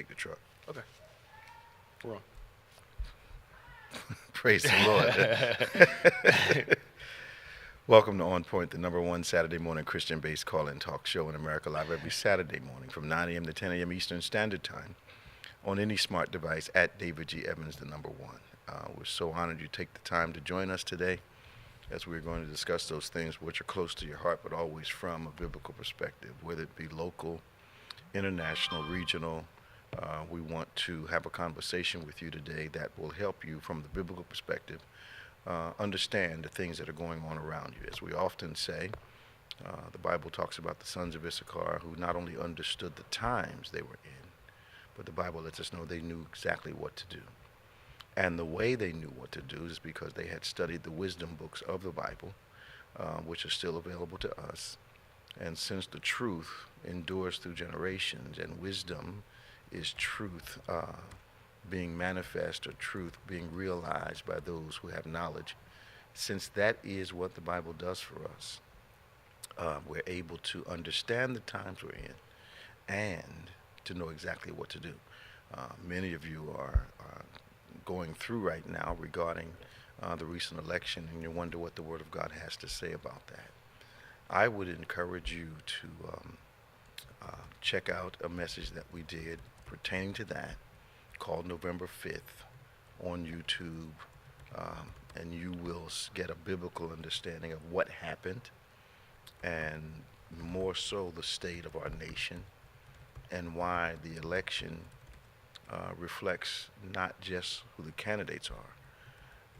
take the truck. Okay. We're on. Praise the Lord. Welcome to On Point, the #1 Saturday morning Christian-based call-in talk show in America, live every Saturday morning from 9 a.m. to 10 a.m. Eastern Standard Time on any smart device at David G. Evans, the #1. We're so honored you take the time to join us today as we're going to discuss those things which are close to your heart, but always from a biblical perspective, whether it be local, international, regional. We want to have a conversation with you today that will help you from the biblical perspective understand the things that are going on around you. As we often say, the Bible talks about the sons of Issachar who not only understood the times they were in, but the Bible lets us know they knew exactly what to do. And the way they knew what to do is because they had studied the wisdom books of the Bible, which are still available to us. And since the truth endures through generations, and wisdom is truth being manifest, or truth being realized by those who have knowledge, since that is what the Bible does for us, we're able to understand the times we're in and to know exactly what to do. Many of you are going through right now regarding the recent election, and you wonder what the Word of God has to say about that. I would encourage you to check out a message that we did pertaining to that, called November 5th on YouTube, and you will get a biblical understanding of what happened, and more so the state of our nation, and why the election reflects not just who the candidates are,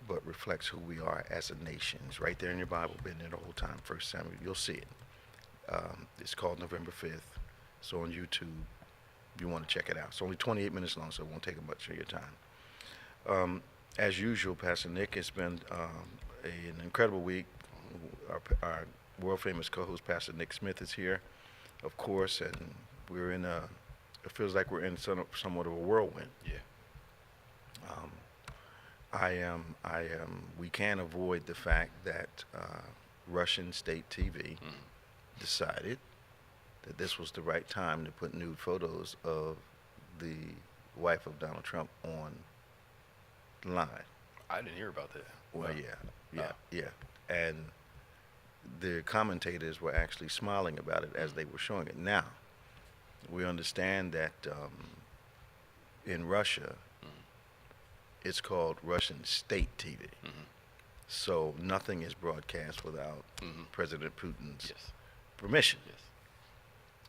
but reflects who we are as a nation. It's right there in your Bible, been there the whole time, 1 Samuel, you'll see it. It's called November 5th. So on YouTube, you want to check it out. It's only 28 minutes long, so it won't take up much of your time. As usual, Pastor Nick, it's been an incredible week. Our world-famous co-host, Pastor Nick Smith, is here, of course, and we're in it feels like we're in somewhat of a whirlwind. Yeah. We can't avoid the fact that Russian state TV decided that this was the right time to put nude photos of the wife of Donald Trump online. I didn't hear about that. Well, yeah. And the commentators were actually smiling about it as they were showing it. Now, we understand that in Russia, it's called Russian state TV. So nothing is broadcast without President Putin's permission. Yes.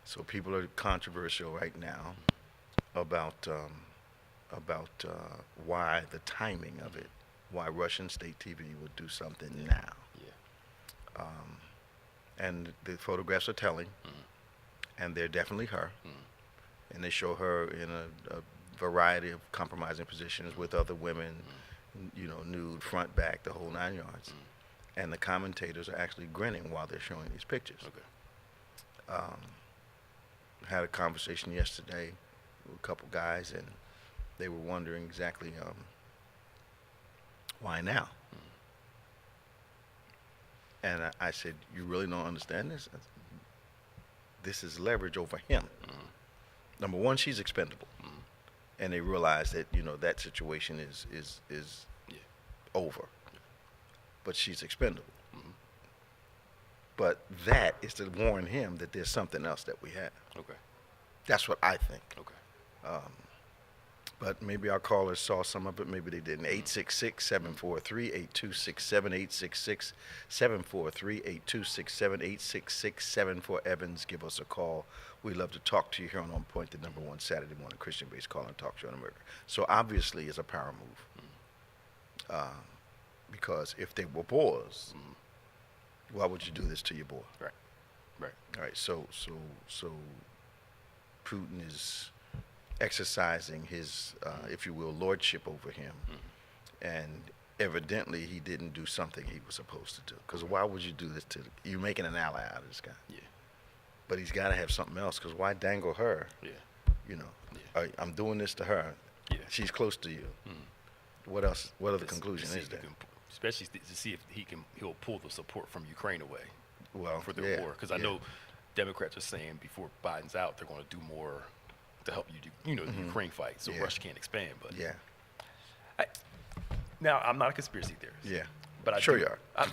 So people are controversial right now about why the timing of it, why Russian state TV would do something now. Yeah. And the photographs are telling, and they're definitely her. And they show her in a variety of compromising positions with other women, nude, front, back, the whole 9 yards. And the commentators are actually grinning while they're showing these pictures. Okay. Had a conversation yesterday with a couple guys, and they were wondering exactly why now. And I said, you really don't understand this? This is leverage over him. Number one, she's expendable. And they realize that, that situation is over. But she's expendable. But that is to warn him that there's something else that we have. Okay. That's what I think. Okay. But maybe our callers saw some of it, maybe they didn't. 866-743-8267, 866-743-8267, 866-74 Evans. Give us a call. We love to talk to you here on Point, the #1 Saturday morning Christian-based call and talk show in America. So obviously it's a power move. Because if they were boys, why would you do this to your boy? Right. All right. So Putin is exercising his, if you will, lordship over him, and evidently he didn't do something he was supposed to do. Because why would you do this to? You're making an ally out of this guy. Yeah. But he's got to have something else. Because why dangle her? Yeah. I'm doing this to her. Yeah. She's close to you. What else? What other conclusion is there? Especially to see if he'll pull the support from Ukraine away. Well, for their war. Because I know Democrats are saying before Biden's out, they're going to do more to help you do, the Ukraine fight, so Russia can't expand. But now I'm not a conspiracy theorist. Yeah. But I Sure do, you are.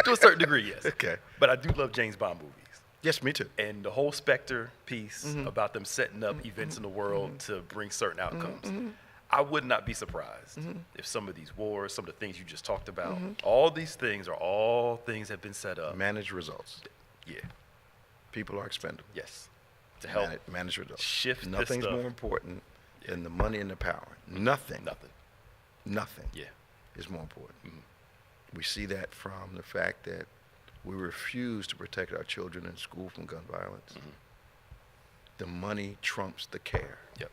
to a certain degree, yes. Okay. But I do love James Bond movies. Yes, me too. And the whole Spectre piece about them setting up events in the world to bring certain outcomes. I would not be surprised if some of these wars, some of the things you just talked about, all these things are all things that have been set up. Manage results. Yeah. People are expendable. Yes. To help manage results. shift Nothing's this stuff. more important than the money and the power. Nothing Yeah. is more important. We see that from the fact that we refuse to protect our children in school from gun violence. The money trumps the care. Yep.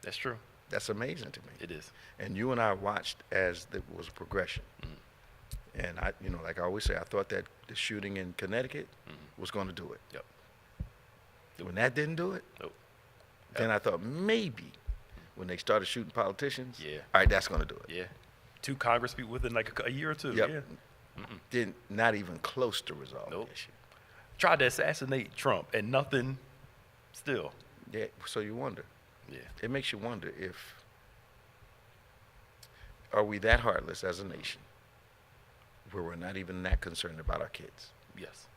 That's true. That's amazing to me. It is. And you and I watched as there was a progression. And I, like I always say, I thought that the shooting in Connecticut was going to do it. Yep. When that didn't do it, Nope. then I thought maybe when they started shooting politicians, Yeah. all right, that's going to do it. Yeah. 2 Congress people within like a year or 2. Yep. Yeah. Didn't, not even close to resolve Nope. the issue. Tried to assassinate Trump and nothing still. Yeah, so you wonder. Yeah. It makes you wonder are we that heartless as a nation where we're not even that concerned about our kids? Yes.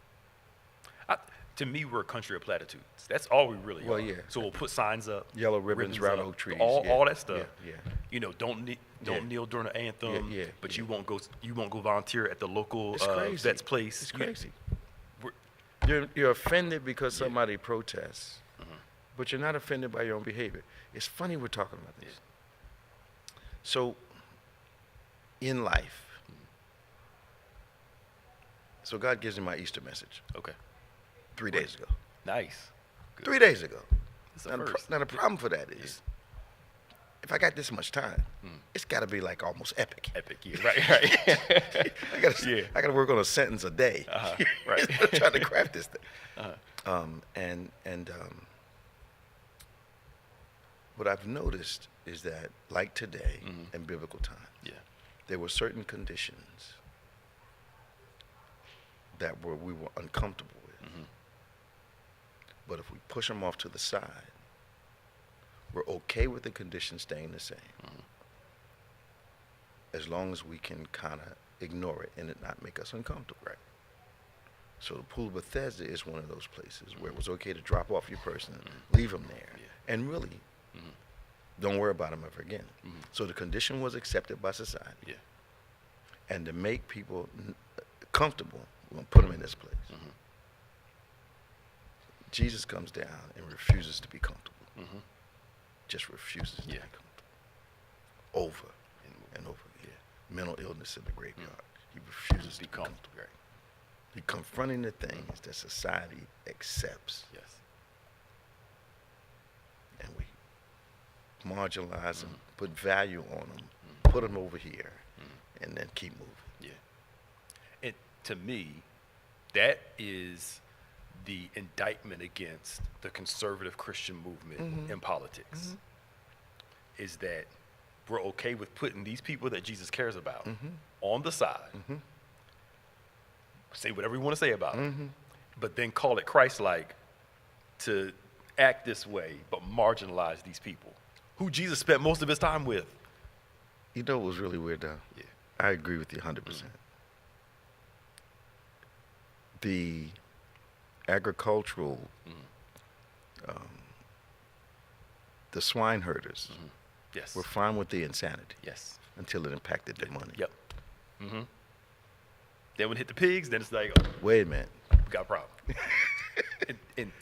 To me, we're a country of platitudes. That's all we really Well, are. yeah. So we'll put signs up. Yellow ribbons round up, oak trees. all that stuff. Yeah. Don't kneel during the anthem. Yeah, But you won't go volunteer at the local It's crazy. vet's place. It's crazy. You're offended because somebody protests, but you're not offended by your own behavior. It's funny we're talking about this. So, in life, so God gives me my Easter message Okay. 3 days ago. Nice. Good. 3 days ago. It's a first. Now the problem for that is, if I got this much time, it's got to be like almost epic. Epic. Yeah. Right. I got to work on a sentence a day. Right. Trying to craft this thing. What I've noticed is that, like today in biblical time, there were certain conditions that we were uncomfortable with. But if we push them off to the side, we're okay with the conditions staying the same, as long as we can kind of ignore it and it not make us uncomfortable. Right. So the Pool of Bethesda is one of those places where it was okay to drop off your person, leave them there, and really don't worry about them ever again. So the condition was accepted by society. And to make people comfortable, we're going to put them in this place. Jesus comes down and refuses to be comfortable. Just refuses to be comfortable. Over and over again. Mental illness in the graveyard. He refuses to be comfortable. Right. He's confronting the things that society accepts. Yes. And we marginalize them, put value on them, put them over here, and then keep moving. Yeah. And to me, that is the indictment against the conservative Christian movement in politics. Is that we're okay with putting these people that Jesus cares about on the side, say whatever you want to say about them, but then call it Christ-like to act this way, but marginalize these people who Jesus spent most of his time with. You know what was really weird, though? Yeah. I agree with you 100%. The agricultural, the swine herders Yes. were fine with the insanity Yes. until it impacted their money. Yep. Then when it hit the pigs, then it's like, Wait a minute. we got a problem. and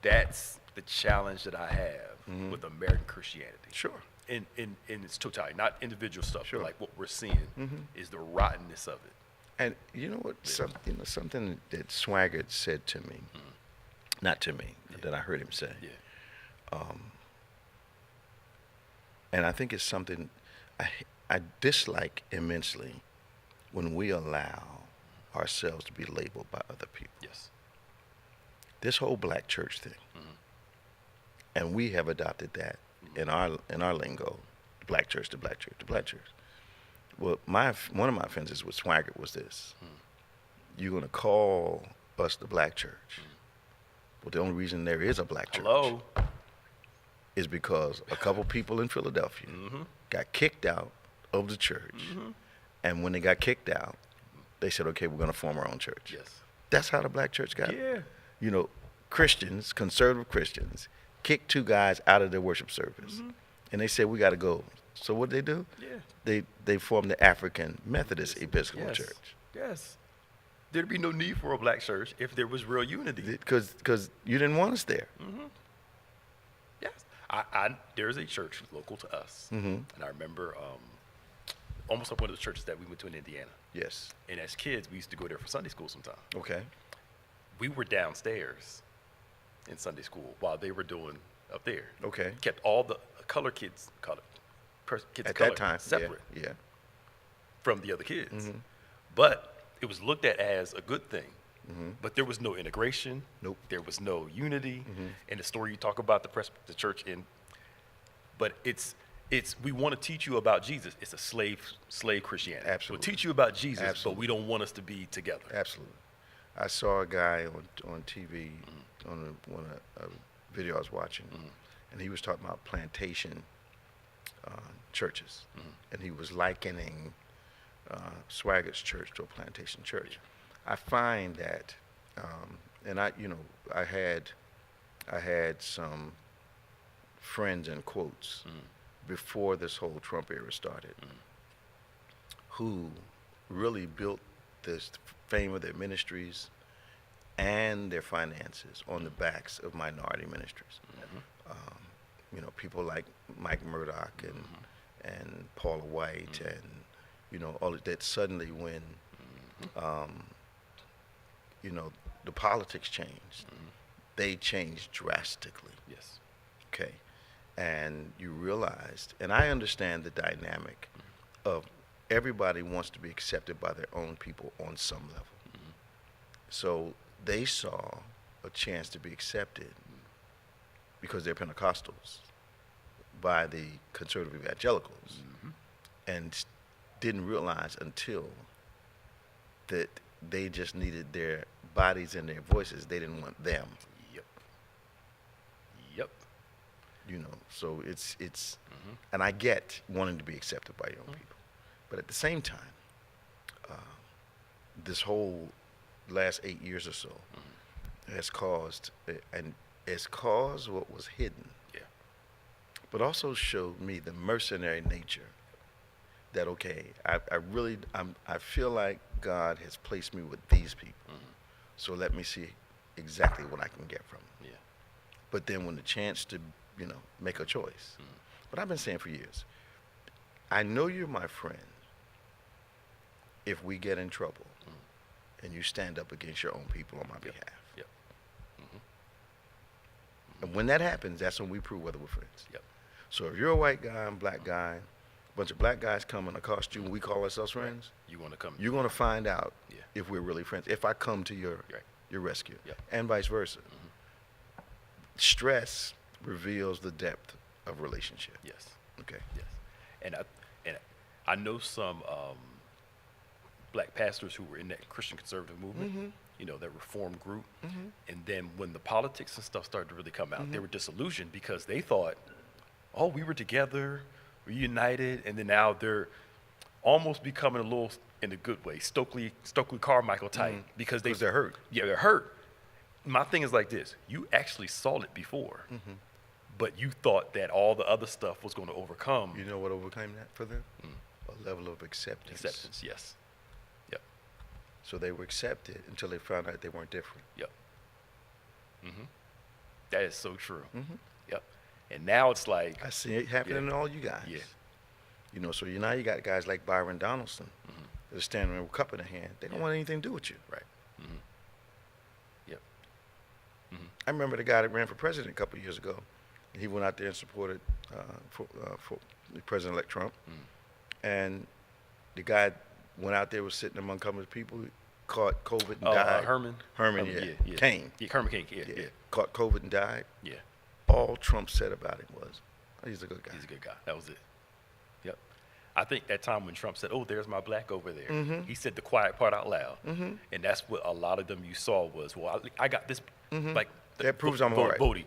that's the challenge that I have with American Christianity. Sure. In its totality, not individual stuff, Sure. but like what we're seeing is the rottenness of it. And you know what? Something that Swaggart said to me, not to me, that I heard him say. Yeah. And I think it's something I dislike immensely when we allow ourselves to be labeled by other people. Yes. This whole black church thing, and we have adopted that in our lingo, the black church, the black church, the black church. Well, one of my offenses with Swaggart was this: you're going to call us the black church. Well, the only reason there is a black church is because a couple people in Philadelphia got kicked out of the church. And when they got kicked out, they said, okay, we're going to form our own church. Yes. That's how the black church got it. Yeah. You know, Christians, conservative Christians, kicked two guys out of their worship service. And they said, we got to go. So what did they do? Yeah. They formed the African Methodist Episcopal Yes. Church. Yes. There'd be no need for a black church if there was real unity. Because you didn't want us there. Yes. There's a church local to us. And I remember almost like one of the churches that we went to in Indiana. Yes. And as kids, we used to go there for Sunday school sometime. Okay. We were downstairs in Sunday school while they were doing up there. Okay. Kept all the kids of color At that time, separate yeah. from the other kids. But it was looked at as a good thing. But there was no integration. Nope. There was no unity. And the story you talk about the church but it's we want to teach you about Jesus. It's a slave Christianity. Absolutely. We'll teach you about Jesus, Absolutely. but we don't want us to be together. Absolutely. I saw a guy on TV on a video I was watching, and he was talking about plantation churches, and he was likening Swaggart's church to a plantation church. I find that, and I had some friends in quotes before this whole Trump era started, who really built this fame of their ministries and their finances on the backs of minority ministries. People like Mike Murdoch and Paula White and all of that. Suddenly when the politics changed, they changed drastically. Yes. Okay. And you realized, and I understand the dynamic of everybody wants to be accepted by their own people on some level. So they saw a chance to be accepted because they're Pentecostals by the conservative evangelicals, and didn't realize until that they just needed their bodies and their voices. They didn't want them. Yep. So it's and I get wanting to be accepted by your own people, but at the same time, this whole last 8 years or so has caused what was hidden, but also showed me the mercenary nature. That I feel like God has placed me with these people, so let me see exactly what I can get from them. But then when the chance to make a choice. But I've been saying for years, I know you're my friend if we get in trouble and you stand up against your own people on my behalf. And when that happens, that's when we prove whether we're friends. So if you're a white guy and black guy, a bunch of black guys come in a costume, we call ourselves friends, You want to come. you're going to find out if we're really friends, if I come to your rescue, and vice versa. Stress reveals the depth of relationship. Yes. Okay. Yes. And I know some black pastors who were in that Christian conservative movement, that reform group. And then when the politics and stuff started to really come out, they were disillusioned because they thought, oh, we were together, we're united, and then now they're almost becoming a little, in a good way, Stokely Carmichael type, because they're hurt. Yeah, they're hurt. My thing is like this: you actually saw it before, but you thought that all the other stuff was going to overcome. You know what overcame that for them? A level of acceptance. Acceptance, yes. Yep. So they were accepted until they found out they weren't different. Yep. That is so true. Yep. And now it's like I see it happening to all you guys. Yeah. So now you got guys like Byron Donaldson that are standing there with a cup in their hand. They don't want anything to do with you. Right. Yep. I remember the guy that ran for president a couple of years ago. He went out there and supported for President-elect Trump. And the guy went out there, was sitting among a couple of people, caught COVID and died. Herman, yeah. Cain. Yeah, Herman Cain, yeah. Caught COVID and died. Yeah. All Trump said about him was, oh, he's a good guy. He's a good guy. That was it. Yep. I think that time when Trump said, oh, there's my black over there, he said the quiet part out loud. And that's what a lot of them you saw was, well, I got this, like That proves I'm all right. Bodie.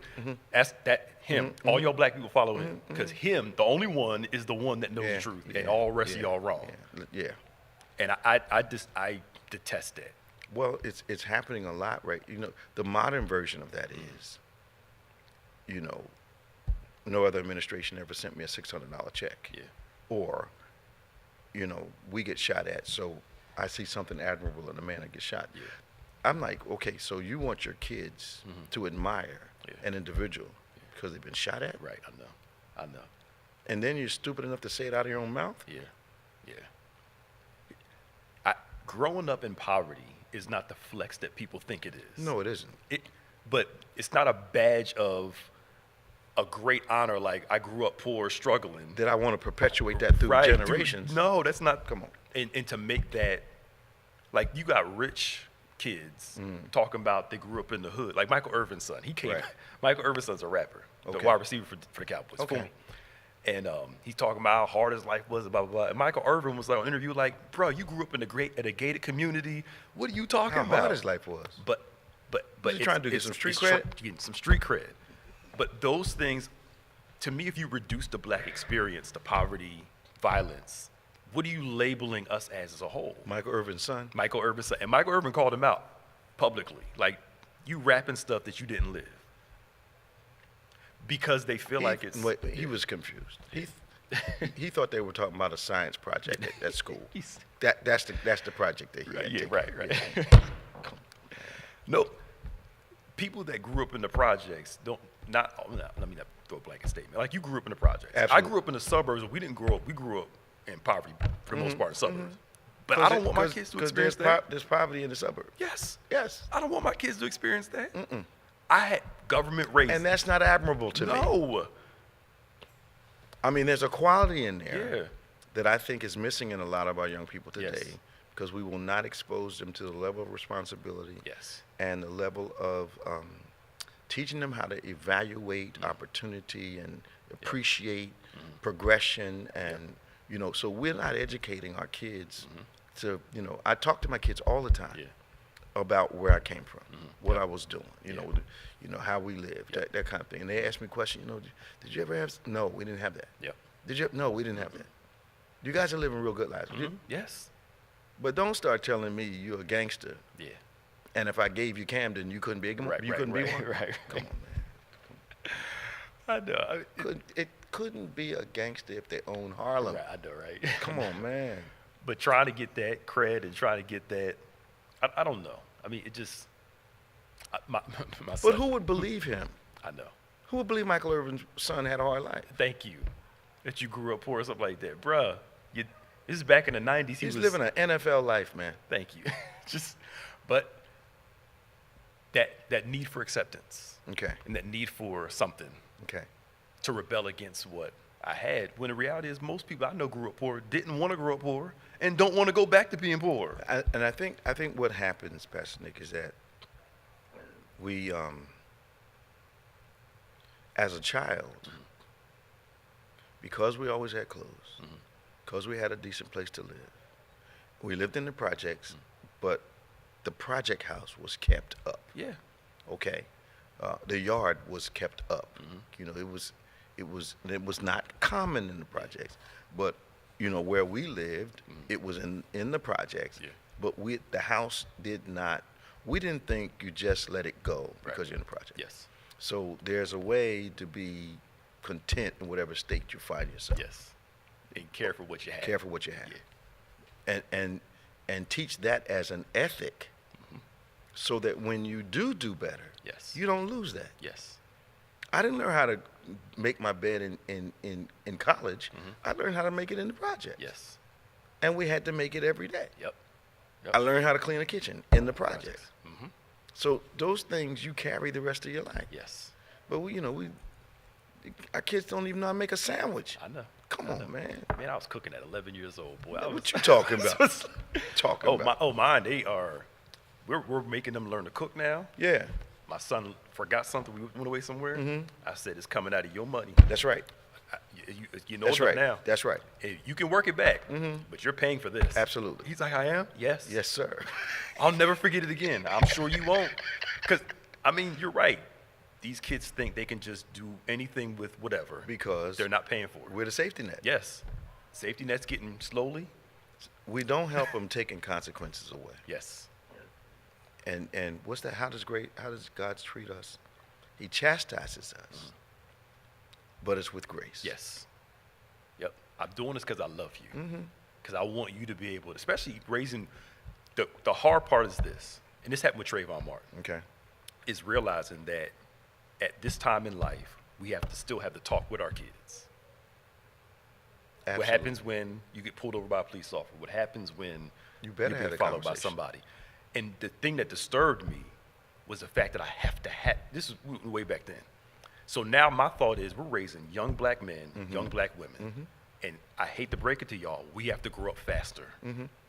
That's that him. All y'all black people follow him because him, the only one, is the one that knows the truth, and all the rest of y'all wrong. Yeah. And I detest that. Well, it's happening a lot, right? You know, the modern version of that is, you know, no other administration ever sent me a $600 check. Yeah. Or, you know, we get shot at, so I see something admirable in a man that gets shot. Yeah. I'm like, okay, so you want your kids to admire an individual because they've been shot at? Right, I know. And then you're stupid enough to say it out of your own mouth? Yeah. Growing up in poverty is not the flex that people think it is. No, it isn't. But it's not a badge of a great honor like I grew up poor, struggling. That I want to perpetuate that through generations. No, that's not. Come on. And to make that, like you got rich kids talking about they grew up in the hood. Like Michael Irvin's son. He came. Right. Michael Irvin's son's a rapper, the wide receiver for the Cowboys. Okay. Boom. And he's talking about how hard his life was, blah, blah, blah. And Michael Irvin was like on an interview like, bro, you grew up in a gated community. What are you talking about? How hard his life was. But he's trying to get some street cred? Getting some street cred. But those things, to me, if you reduce the black experience to poverty, violence, what are you labeling us as a whole? Michael Irvin's son. Michael Irvin's son. And Michael Irvin called him out publicly. Like, you rapping stuff that you didn't live. Because they feel like it's... He was confused. He thought they were talking about a science project at school. That's the project that he had. Yeah, right. No, people that grew up in the projects let me not throw a blanket statement. Like you grew up in the projects. Absolutely. I grew up in the suburbs. We didn't grow up. We grew up in poverty for the most part in suburbs. But I don't want my kids to experience that. There's poverty in the suburbs. Yes. I don't want my kids to experience that. I had government raised. And that's not admirable to me. No. I mean, there's a quality in there Yeah. that I think is missing in a lot of our young people today because we will not expose them to the level of responsibility and the level of teaching them how to evaluate opportunity and appreciate progression. And, you know, so we're not educating our kids to, you know, I talk to my kids all the time about where I came from, what I was doing, you know, how we lived, that kind of thing. And they ask me questions, you know, did you ever have, no, we didn't have that. No, we didn't have that. You guys are living real good lives. Yes. But don't start telling me you're a gangster. Yeah. And if I gave you Camden, you couldn't be one. Right. Come on, man. I know. It couldn't be a gangster if they own Harlem. Right, I know, right? Come on, man. But trying to get that cred and trying to get that, I don't know. I mean, it just, my son. But who would believe him? I know. Who would believe Michael Irvin's son had a hard life? Thank you. That you grew up poor or something like that. Bruh, this is back in the 90s. He's living an NFL life, man. Thank you. But that need for acceptance. Okay. And that need for something. Okay. To rebel against what I had. When the reality is most people I know grew up poor, didn't want to grow up poor, and don't want to go back to being poor. And I think what happens, Pastor Nick, is that we, as a child, because we always had clothes, because we had a decent place to live, we lived in the projects, but the project house was kept up. Yeah. Okay. The yard was kept up. You know, it was not common in the projects, but you know where we lived, it was in the projects. Yeah. But the house we didn't think you just let it go because you're in the project. Yes. So there's a way to be content in whatever state you find yourself. Yes. And care for what you have. Care for what you have. Yeah. And teach that as an ethic, so that when you do better, you don't lose that. Yes. I didn't learn how to make my bed in college. I learned how to make it in the project. Yes. And we had to make it every day. Yep. I learned how to clean a kitchen in the project. So those things you carry the rest of your life. Yes. But our kids don't even know how to make a sandwich. I know. Come on, man. Man, I was cooking at 11 years old, boy. What you talking about? Mine. We're making them learn to cook now. Yeah. My son forgot something. We went away somewhere. I said, it's coming out of your money. That's right. You know that now. That's right. You can work it back, but you're paying for this. Absolutely. He's like, I am? Yes, sir. I'll never forget it again. I'm sure you won't. Because, I mean, you're right. these kids think they can just do anything with whatever because they're not paying for it. we're the safety net. Yes. Safety net's getting slowly. We don't help them taking consequences away. Yes. And what's that? How does God treat us? He chastises us, but it's with grace. Yes. Yep. I'm doing this because I love you. Because I want you to be able to, especially raising, the hard part is this, and this happened with Trayvon Martin. Okay. Is realizing that at this time in life, we have to still have to talk with our kids. Absolutely. What happens when you get pulled over by a police officer? What happens when You better you're have being a followed by conversation. somebody? And the thing that disturbed me was the fact that I have to have, this is way back then. So now my thought is we're raising young black men, young black women. And I hate to break it to y'all, we have to grow up faster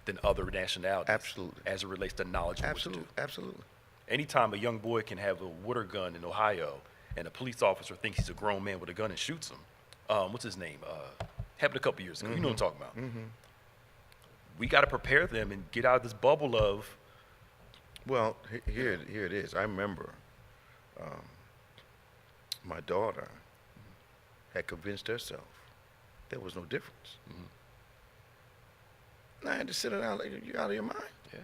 than other nationalities. Absolutely. As it relates to knowledge of what to do. Absolutely. Anytime a young boy can have a water gun in Ohio and a police officer thinks he's a grown man with a gun and shoots him, what's his name? Happened a couple years ago. You know what I'm talking about. We got to prepare them and get out of this bubble of. Well, here it is. I remember my daughter had convinced herself there was no difference. And I had to sit her down like, you're out of your mind. Yeah.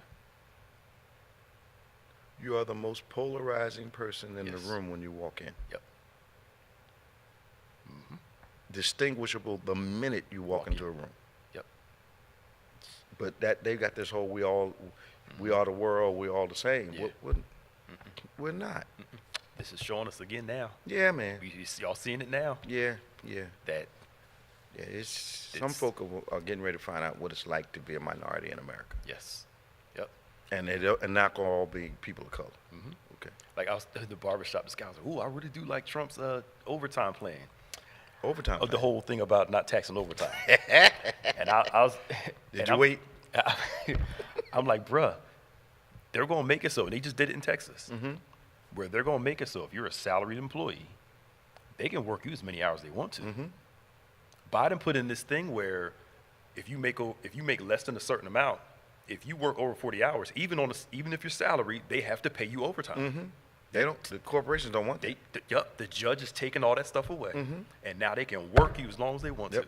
You are the most polarizing person in Yes. the room when you walk in. Yep. Distinguishable the minute you walk into a room. Yep. But that they got this whole we are the world, we all the same. Yeah. We're not. This is showing us again now. Yeah, man. Y'all seeing it now. Yeah. That Some folk are getting ready to find out what it's like to be a minority in America. yes. Yep. And not gonna all be people of color. Okay. Like I was at the barbershop, this guy was like, "Ooh, I really do like Trump's overtime plan." Overtime. Of the whole thing about not taxing overtime. And I was. Did you wait? I'm like, bruh, they're gonna make it so, and they just did it in Texas, where they're gonna make it so if you're a salaried employee, they can work you as many hours they want to. Biden put in this thing where if you make less than a certain amount, if you work over 40 hours, even if you're salaried, they have to pay you overtime. They don't. The corporations don't want that. The judge is taking all that stuff away, and now they can work you as long as they want to.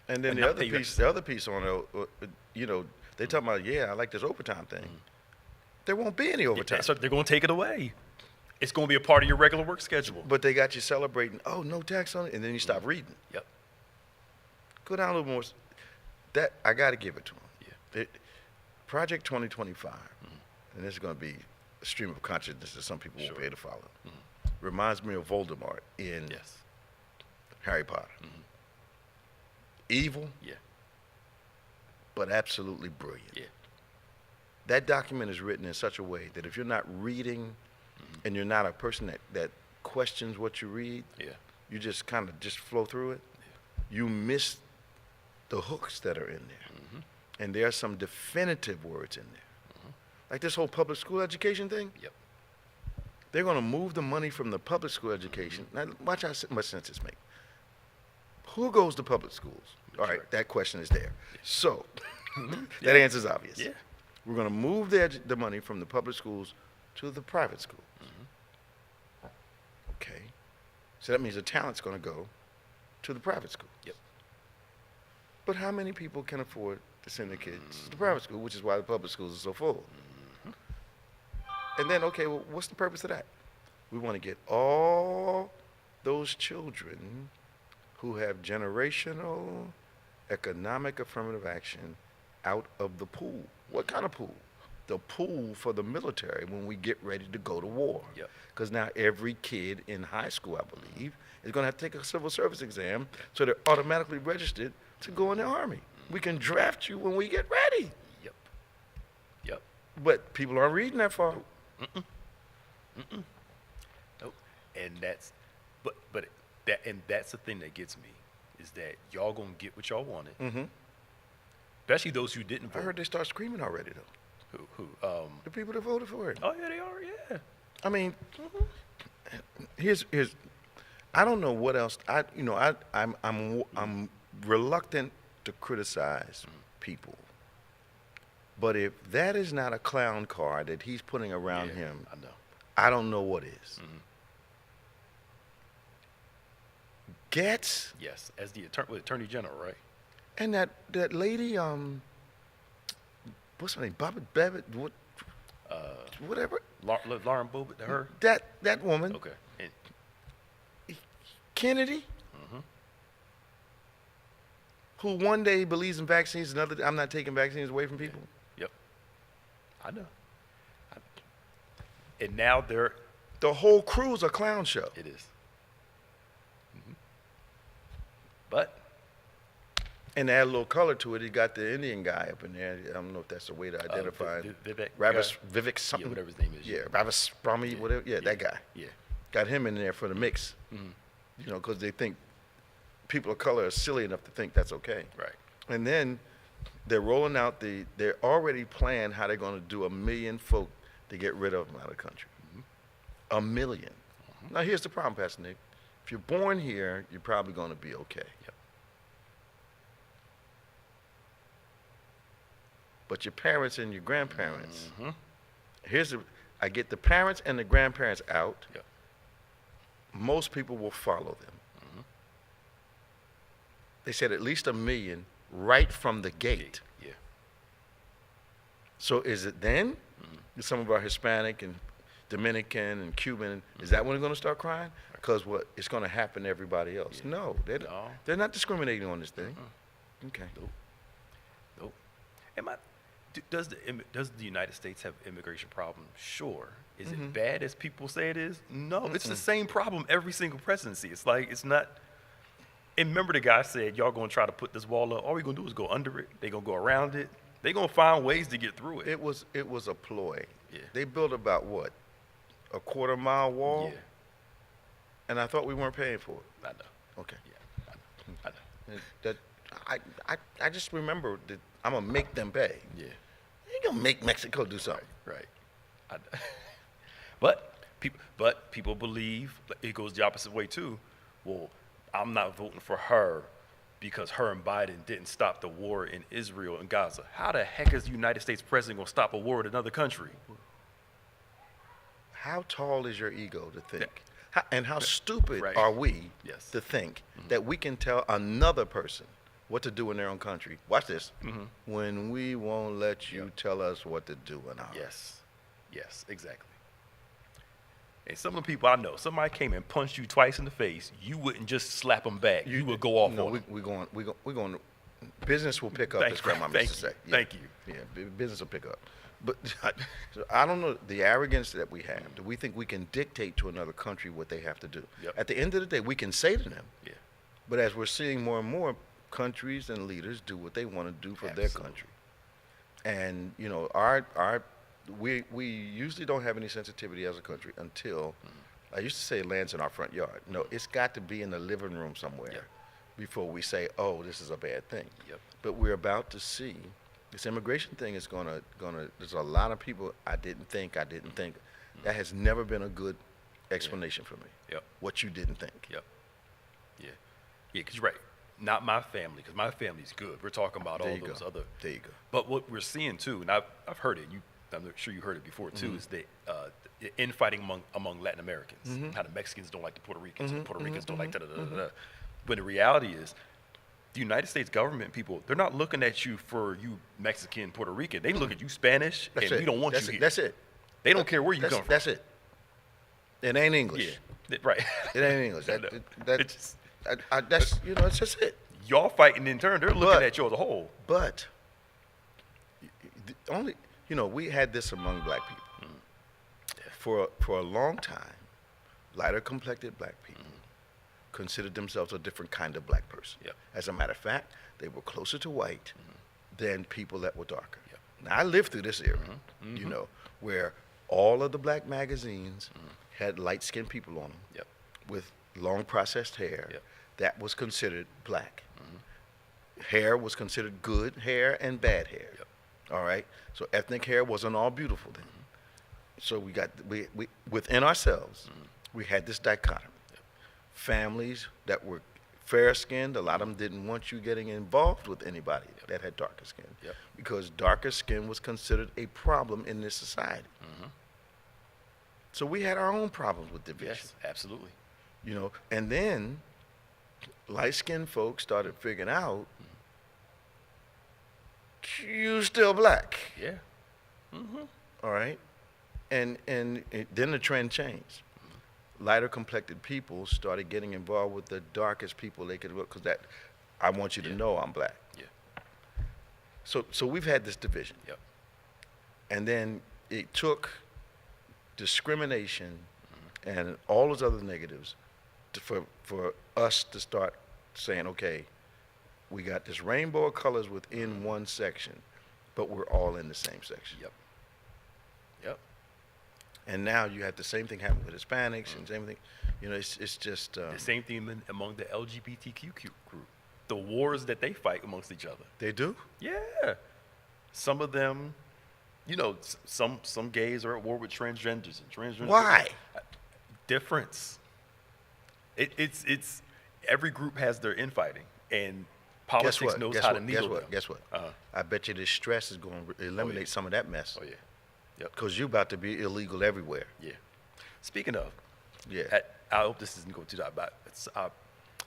And then And the not other pay you piece, on it, they talking about, I like this overtime thing. There won't be any overtime. So they're going to take it away. It's going to be a part of your regular work schedule. But they got you celebrating. Oh, no tax on it, and then you stop reading. Yep. Go down a little more. That I got to give it to them. Yeah. Project 2025, and this is going to be a stream of consciousness that some people won't be able to follow. Reminds me of Voldemort in Yes. Harry Potter. Evil, Yeah. but absolutely brilliant. Yeah. That document is written in such a way that if you're not reading and you're not a person that questions what you read, Yeah. you just kind of just flow through it, you miss the hooks that are in there. And there are some definitive words in there. Like this whole public school education thing. Yep. They're going to move the money from the public school education. Now, watch how much sense this makes. Who goes to public schools? All right, that question is there. So, that answer is obvious. Yeah. We're going to move the money from the public schools to the private schools. Okay. So that means the talent's going to go to the private school. Yep. But how many people can afford to send their kids to the private school, which is why the public schools are so full? And then, okay, well, what's the purpose of that? We want to get all those children who have generational economic affirmative action out of the pool. What kind of pool? The pool for the military when we get ready to go to war. Yep. Because now every kid in high school, I believe, is going to have to take a civil service exam, so they're automatically registered to go in the Army. We can draft you when we get ready. Yep. Yep. But people aren't reading that far. Nope. And that's the thing that gets me is that y'all gonna get what y'all wanted. Especially those who didn't vote. I heard they start screaming already, though. Who? The people that voted for it. Oh yeah, they are. Yeah. I mean, here's. I don't know what else. I'm reluctant to criticize people, but if that is not a clown car that he's putting around him, I know. I don't know what is. Getz. Yes, as the Attorney General, right? And that lady, what's her name? Babbitt, whatever. Lauren Bobbitt, her? That woman. Okay. And, Kennedy. Who one day believes in vaccines, another day, I'm not taking vaccines away from people. Yep. I know. And now the whole crew's a clown show. It is. But. And to add a little color to it, he got the Indian guy up in there. I don't know if that's the way to identify him. Vivek something. Yeah, whatever his name is. Yeah, Ramaswamy, whatever. Yeah, that guy. Yeah. Got him in there for the mix. You know, because they think people of color are silly enough to think that's okay. Right. And then they're rolling out they're already planning how they're going to do 1 million folk to get rid of them out of the country. 1 million. Now, here's the problem, Pastor Nick. If you're born here, you're probably going to be okay. Yep. But your parents and your grandparents, I get the parents and the grandparents out. Yep. Most people will follow them. They said at least 1 million right from the gate. Yeah. So is it then? Some of our Hispanic and Dominican and Cuban, is that when they're going to start crying? Because it's going to happen to everybody else. Yeah. No, they're not discriminating on this thing. Okay. Nope. Does the United States have immigration problems? Sure. Is it bad as people say it is? No. It's the same problem every single presidency. It's like, it's not. And remember the guy said, y'all going to try to put this wall up. All we're going to do is go under it. They're going to go around it. They're going to find ways to get through it. It was a ploy. Yeah. They built about, what, a quarter-mile wall? Yeah. And I thought we weren't paying for it. I know. Okay. Yeah. I know. I just remember that I'm going to make them pay. Yeah. You ain't going to make Mexico do something. Right. I know. But people believe it goes the opposite way too. Well, I'm not voting for her because her and Biden didn't stop the war in Israel and Gaza. How the heck is the United States president going to stop a war in another country? How tall is your ego to think? And how stupid are we to think that we can tell another person what to do in their own country? Watch this. When we won't let you tell us what to do in ours. Yes, exactly. And some of the people I know, somebody came and punched you twice in the face, you wouldn't just slap them back. You would go off on them. We're going, business will pick up, as Grandma used to say. Thank you. Yeah, business will pick up. But I don't know the arrogance that we have. Do we think we can dictate to another country what they have to do? Yep. At the end of the day, we can say to them. Yeah. But as we're seeing more and more, countries and leaders do what they want to do for their country. And, you know, we usually don't have any sensitivity as a country until, I used to say it lands in our front yard. No, it's got to be in the living room somewhere before we say, oh, this is a bad thing. Yep. But we're about to see this immigration thing is gonna. There's a lot of people I didn't think. That has never been a good explanation for me. Yep. What you didn't think. Yep. Yeah. Yeah, because you're right. Not my family, because my family's good. We're talking about all those other. There you go. But what we're seeing too, and I've heard it. I'm sure you heard it before too. Is the infighting among Latin Americans. How the Mexicans don't like the Puerto Ricans, and Puerto Ricans don't like da da da da. But the reality is, the United States government people, they're not looking at you for you Mexican, Puerto Rican. They look at you Spanish, and we don't want you here. That's it. They don't care where you come from. That's it. It ain't English. Yeah, right. It ain't English. That's it's just it. Y'all fighting in turn. They're looking at you as a whole. But we had this among black people. For a long time, lighter complected black people considered themselves a different kind of black person. Yep. As a matter of fact, they were closer to white than people that were darker. Yep. Now, I lived through this era, where all of the black magazines had light-skinned people on them with long processed hair. Yep. That was considered black. Hair was considered good hair and bad hair. Yep. All right? So ethnic hair wasn't all beautiful then. So we within ourselves, we had this dichotomy. Families that were fair-skinned, a lot of them didn't want you getting involved with anybody that had darker skin, because darker skin was considered a problem in this society. So we had our own problems with division. Yes, absolutely. And then light-skinned folks started figuring out you still black. Yeah. Mm-hmm. All right, and then the trend changed. Lighter complected people started getting involved with the darkest people they could look, because that I want you to know I'm black. Yeah. So we've had this division. Yep. And then it took discrimination and all those other negatives for us to start saying, okay, we got this rainbow of colors within one section, but we're all in the same section. Yep. Yep. And now you have the same thing happen with Hispanics and same thing. You know, it's just the same thing among the LGBTQ group. The wars that they fight amongst each other. They do? Yeah. Some of them, you know, some gays are at war with transgenders and transgenders. Why? Difference. It's every group has their infighting, and politics knows how to needle them. Guess what? I bet you this stress is going to eliminate some of that mess. Oh yeah. Yep. Because you're about to be illegal everywhere. Yeah. Speaking of, yeah. I hope this isn't going too dark, but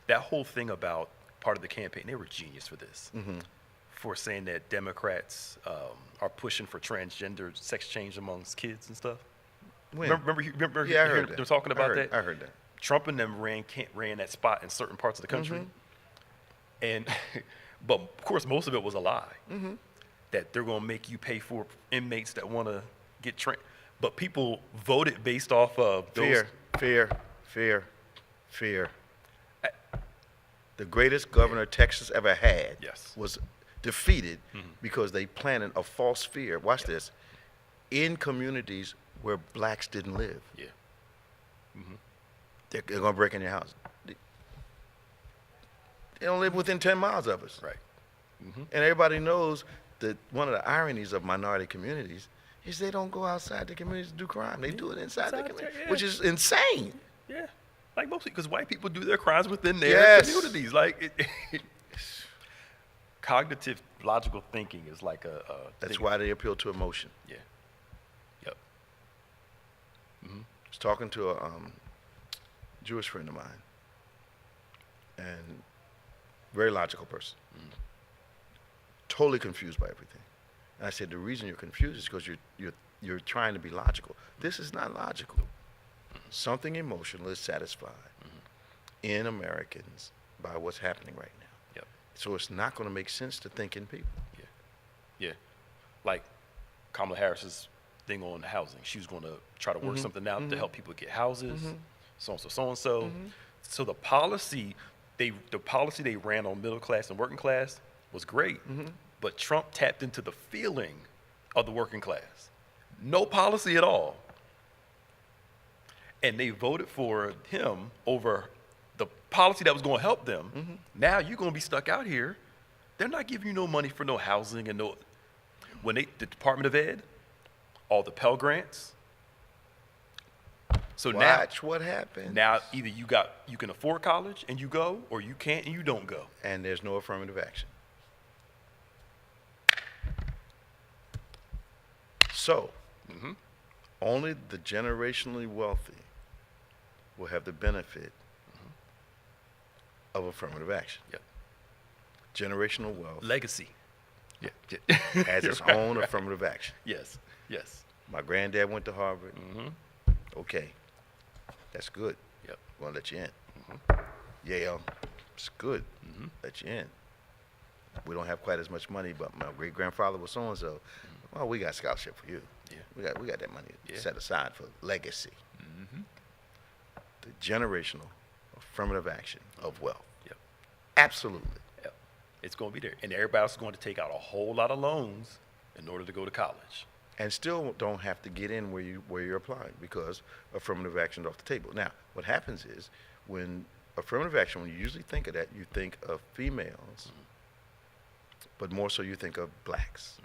that whole thing about part of the campaign, they were genius for this, for saying that Democrats are pushing for transgender sex change amongst kids and stuff. When? Remember Yeah, I heard them talking about that? I heard that. Trump and them ran that spot in certain parts of the country, and but of course most of it was a lie. That they're going to make you pay for inmates that want to get trained, but people voted based off of those. Fear. The greatest governor Texas ever had was defeated because they planted a false fear. Watch this. In communities where blacks didn't live. Yeah. They're going to break in your house. They don't live within 10 miles of us. Right. And everybody knows that one of the ironies of minority communities is they don't go outside the communities to do crime. They do it inside the community, which is insane. Yeah. Like mostly because white people do their crimes within their communities. Like cognitive logical thinking is like a That's why they appeal to emotion. Yeah. Yep. I was talking to a Jewish friend of mine, and very logical person, totally confused by everything. And I said, the reason you're confused is because you're trying to be logical. This is not logical. Something emotional is satisfied in Americans by what's happening right now. Yep. So it's not going to make sense to think in people. Yeah. Like Kamala Harris's thing on housing. She was going to try to work something out to help people get houses, so-and-so. So the policy they ran on middle class and working class was great, but Trump tapped into the feeling of the working class. No policy at all. And they voted for him over the policy that was going to help them. Now you're going to be stuck out here. They're not giving you no money for no housing and the Department of Ed, all the Pell Grants. So Watch what happens. Now either you can afford college and you go, or you can't and you don't go. And there's no affirmative action. So, only the generationally wealthy will have the benefit of affirmative action. Yep. Generational wealth Legacy. has its own affirmative action. Yes. My granddad went to Harvard. Okay, that's good. Yep. We're going to let you in. Yale, it's good. Let you in. We don't have quite as much money, but my great-grandfather was so-and-so. Well, we got scholarship for you. Yeah. We got that money set aside for legacy. The generational affirmative action of wealth. Yep. Absolutely. Yep. It's going to be there. And everybody else is going to take out a whole lot of loans in order to go to college. And still don't have to get in where you're applying, because affirmative action is off the table. Now, what happens is when affirmative action, when you usually think of that, you think of females, but more so you think of blacks.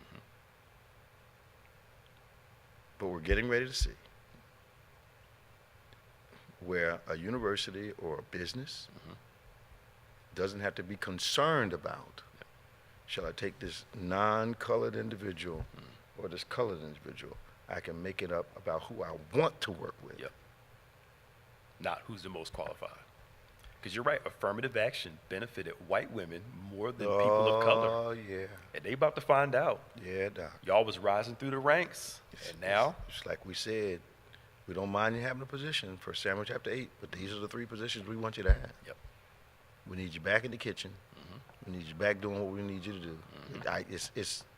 But we're getting ready to see where a university or a business doesn't have to be concerned about, shall I take this non-colored individual or this colored individual? I can make it up about who I want to work with. Yep. Not who's the most qualified. Because you're right, affirmative action benefited white women more than people of color. Oh, yeah. And they about to find out. Yeah, Doc. Y'all was rising through the ranks, and now? It's like we said, we don't mind you having a position for Samuel chapter 8, but these are the 3 positions we want you to have. Yep. We need you back in the kitchen. We need you back doing what we need you to do. It's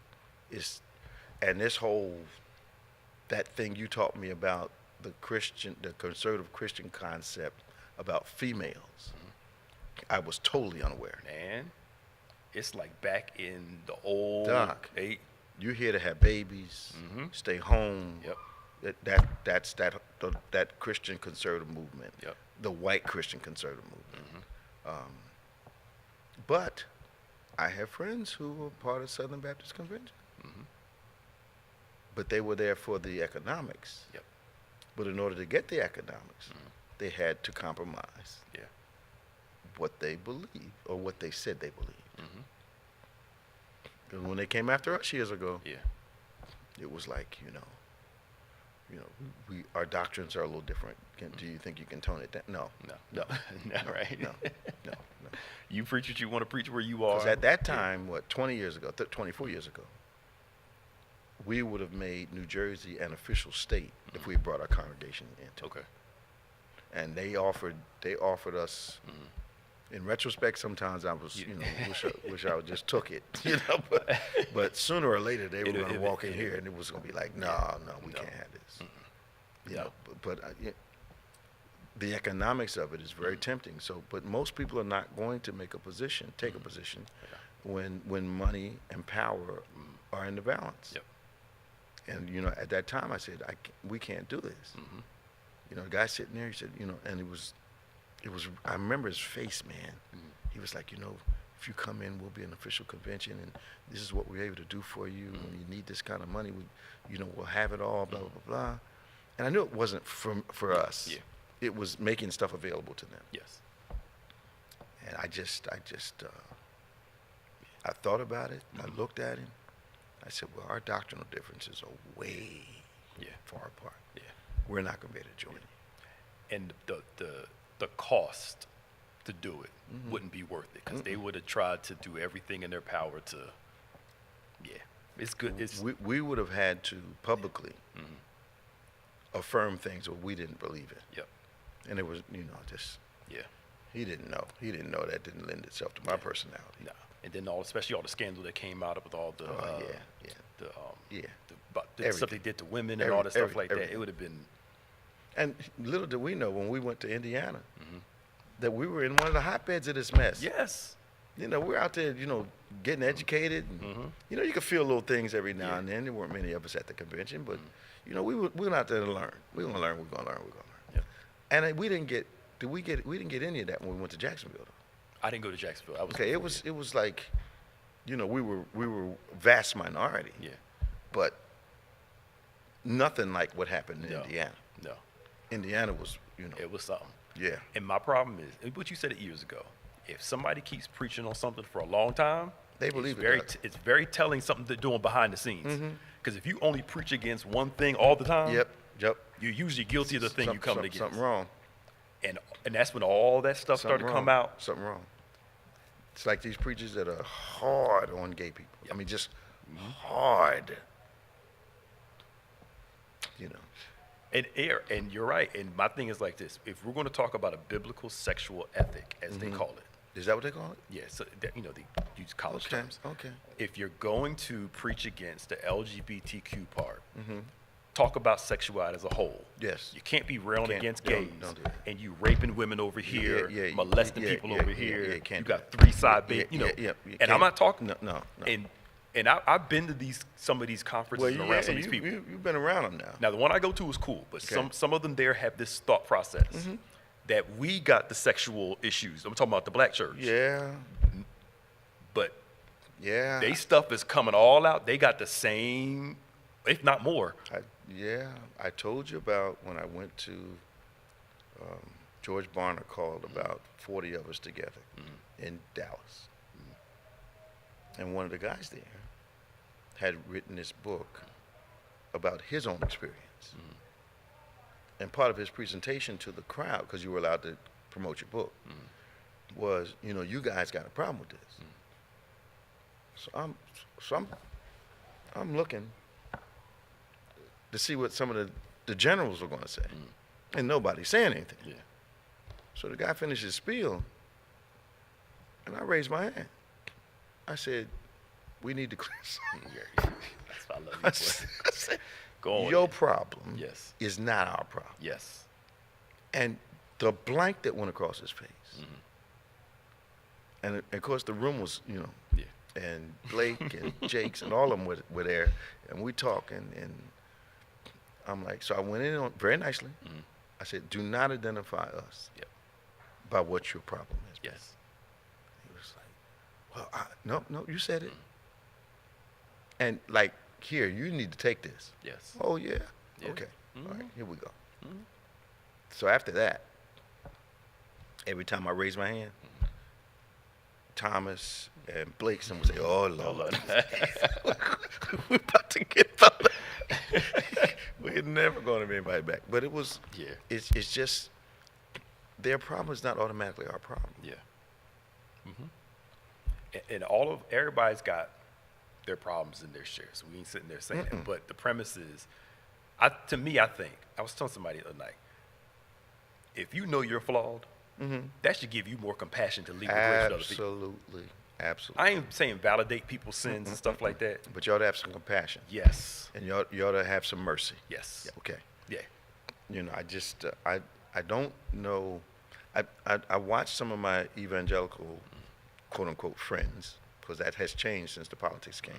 and this whole, that thing you taught me about the conservative Christian concept about females, I was totally unaware. Man, it's like back in the old Doc, eight. you're here to have babies, stay home. Yep. That's that Christian conservative movement. Yep. The white Christian conservative movement. But I have friends who were part of Southern Baptist Convention. But they were there for the economics. Yep. But in order to get the economics, they had to compromise what they believed or what they said they believed. Because when they came after us years ago, it was like, our doctrines are a little different. Do you think you can tone it down? No, Right? No. You preach what you want to preach where you are. Because at that time, 20 years ago, 24 years ago, we would have made New Jersey an official state if we brought our congregation into it. Okay. And they offered us. In retrospect, sometimes I was, wish I just took it, But sooner or later, they were going to walk in here, and it was going to be like, no, we can't have this. But the economics of it is very tempting. So, but most people are not going to take a position when money and power are in the balance. Yep. And at that time, I said, we can't do this. The guy sitting there, he said, and it was. I remember his face, man. He was like, if you come in, we'll be an official convention, and this is what we're able to do for you. When you need this kind of money, we'll have it all, blah, blah, blah. And I knew it wasn't for us. Yeah. It was making stuff available to them. Yes. And I thought about it. I looked at him. I said, well, our doctrinal differences are way far apart. Yeah. We're not going to be able to join you. And the cost to do it wouldn't be worth it, because they would have tried to do everything in their power to, it's good. We would have had to publicly affirm things that we didn't believe in. Yep. And it was, he didn't know. He didn't know that didn't lend itself to my personality. No. And then especially all the scandal that came out with all the, the stuff they did to women and all that stuff like that. It would have been. And little did we know when we went to Indiana that we were in one of the hotbeds of this mess. Yes. We're out there, getting educated. And, you could feel little things every now and then. There weren't many of us at the convention, but, we went out there to learn. We're going to learn. Yeah. And we didn't get any of that when we went to Jacksonville, though. I didn't go to Jacksonville. It was like, we were vast minority. Yeah. But nothing like what happened in Indiana. No. Indiana was, It was something. Yeah. And my problem is, what you said it years ago, if somebody keeps preaching on something for a long time, they believe it's very telling something they're doing behind the scenes. Because if you only preach against one thing all the time, Yep. you're usually guilty of the thing you're coming against. Something wrong. And that's when all that stuff started to come out. Something wrong. It's like these preachers that are hard on gay people. Yep. I mean, just hard. And you're right. And my thing is like this: if we're going to talk about a biblical sexual ethic, as they call it, is that what they call it? Yeah. So they use college terms. Okay. If you're going to preach against the LGBTQ part, talk about sexuality as a whole. Yes. You can't be railing against gays don't do that. and you raping women over here, molesting people over here. You got 3 side bait, And I'm not talking. No. And I've been to some of these conferences and around some of these people. You've been around them now. Now, the one I go to is cool, but some of them there have this thought process that we got the sexual issues. I'm talking about the black church. Yeah. But they stuff is coming all out. They got the same, if not more. I told you about when I went to George Barner called about 40 of us together in Dallas. And one of the guys there had written this book about his own experience. And part of his presentation to the crowd, because you were allowed to promote your book, was, you guys got a problem with this. So I'm looking to see what some of the generals were going to say, and nobody's saying anything. Yeah. So the guy finished his spiel, and I raised my hand. I said, "We need to clear something." That's what I love you for. I said, Go on. your problem Yes. is not our problem. Yes. And the blank that went across his face. And of course the room was, Yeah. and Blake and Jakes and all of them were there, and we talking, and I'm like, so I went in on very nicely. I said, do not identify us by what your problem is. Yes. He was like, well, no, you said it. And like, here, you need to take this. Yes. Oh, yeah. Yeah. Okay. All right, here we go. So after that, every time I raise my hand, Thomas and Blakeson would say, "Oh Lord, we're about to get thrown." We're never going to be invited back. But it's just their problem is not automatically our problem. Yeah. And everybody's got their problems in their share. So we ain't sitting there saying that. But the premise is, I think, I was telling somebody the other night, if you know you're flawed, that should give you more compassion to leave the grace with other people. Absolutely. I ain't saying validate people's sins and stuff like that. But you ought to have some compassion. Yes. And you ought to have some mercy. Yes. Okay. Yeah. I just, I don't know. I watched some of my evangelical, quote unquote, friends, because that has changed since the politics came,